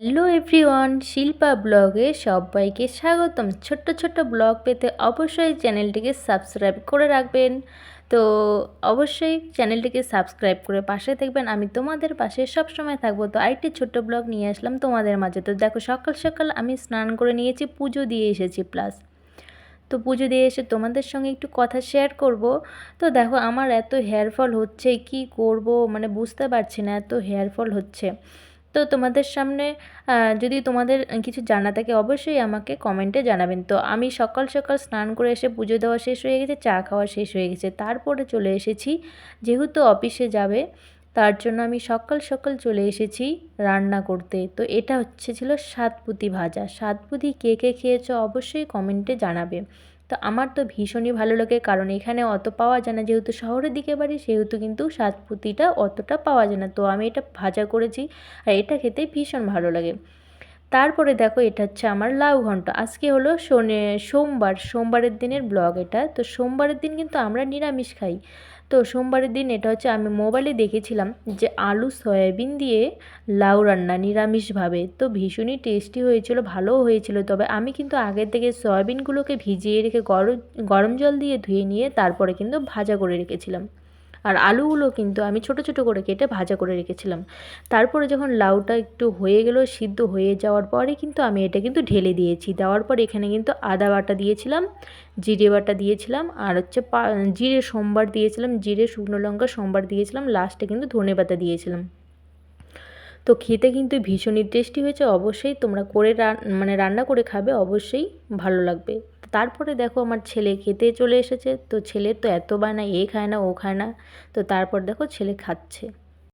Hello everyone, Shilpa ব্লগে সবাইকে স্বাগতম। ছোট্ট ছোট্ট ব্লগ পেতে অবশ্যই চ্যানেলটিকে সাবস্ক্রাইব করে রাখবেন। তো অবশ্যই চ্যানেলটিকে সাবস্ক্রাইব করে পাশে থাকবেন, আমি তোমাদের পাশে সবসময় থাকবো। তো আরেকটি ছোট্ট ব্লগ নিয়ে আসলাম তোমাদের মাঝে। তো দেখো, সকাল সকাল আমি স্নান করে নিয়েছি, পুজো দিয়ে এসেছি প্লাস। তো পুজো দিয়ে এসে তোমাদের সঙ্গে একটু কথা শেয়ার করব। তো দেখো, আমার এত হেয়ার ফল হচ্ছে, কি করব মানে বুঝতে পারছি না, এত হেয়ার ফল হচ্ছে। তো তোমাদের সামনে যদি তোমাদের কিছু জানা থাকে অবশ্যই আমাকে কমেন্টে জানাবেন। তো আমি সকাল সকাল স্নান করে এসে পুজো দেওয়া শেষ হয়ে গেছে, চা খাওয়া শেষ হয়ে গেছে, তারপরে চলে এসেছি, যেহেতু অফিসে যাবে তার জন্য আমি সকাল সকাল চলে এসেছি রান্না করতে। তো এটা ছিল সাতপুতি ভাজা। সাতপুতি কে কে খেয়েছো অবশ্যই কমেন্টে জানাবে। তো আমার তো ভীষণই ভালো লাগে, কারণ এখানে অত পাওয়া যায় না, যেহেতু শহরের দিকে বাড়ি সেহেতু কিন্তু সাতপুতিটা অতটা পাওয়া যায় না। তো আমি এটা ভাজা করেছি, আর এটা খেতে ভীষণ ভালো লাগে। তারপরে দেখো, এটা হচ্ছে আমার লাউ ঘন্ট। আজকে হলো সোমবারের দিনের ব্লগ এটা। তো সোমবারের দিন কিন্তু আমরা নিরামিষ খাই। তো সোমবারের দিন এটা হচ্ছে, আমি মোবাইলে দেখেছিলাম যে আলু সয়াবিন দিয়ে লাউ রান্না নিরামিষভাবে। তো ভীষণই টেস্টি হয়েছিল, ভালোও হয়েছিল। তবে আমি কিন্তু আগের থেকে সয়াবিনগুলোকে ভিজিয়ে রেখে গরম গরম জল দিয়ে ধুয়ে নিয়ে তারপরে কিন্তু ভাজা করে রেখেছিলাম। আর আলুগুলো কিন্তু আমি ছোট ছোট করে কেটে ভাজা করে রেখেছিলাম। তারপরে যখন লাউটা একটু হয়ে গেল, সিদ্ধ হয়ে যাওয়ার পরে কিন্তু আমি এটা কিন্তু ঢেলে দিয়েছি। দেওয়ার পর এখানে কিন্তু আদা বাটা দিয়েছিলাম, জিরে বাটা দিয়েছিলাম, আর হচ্ছে জিরে সোমবার দিয়েছিলাম, জিরে শুকনো লঙ্কা সোমবার দিয়েছিলাম, লাস্টে কিন্তু ধনেপাতা দিয়েছিলাম। তো খেতে কিন্তু ভীষণই টেস্টি হয়েছে। অবশ্যই তোমরা করে মানে রান্না করে খাবে, অবশ্যই ভালো লাগবে। তারপরে দেখো, আমার ছেলে খেতে চলে এসেছে। তো ছেলের তো এত বায়না, এ খায় না ও খায় না। তো তারপর দেখো ছেলে খাচ্ছে।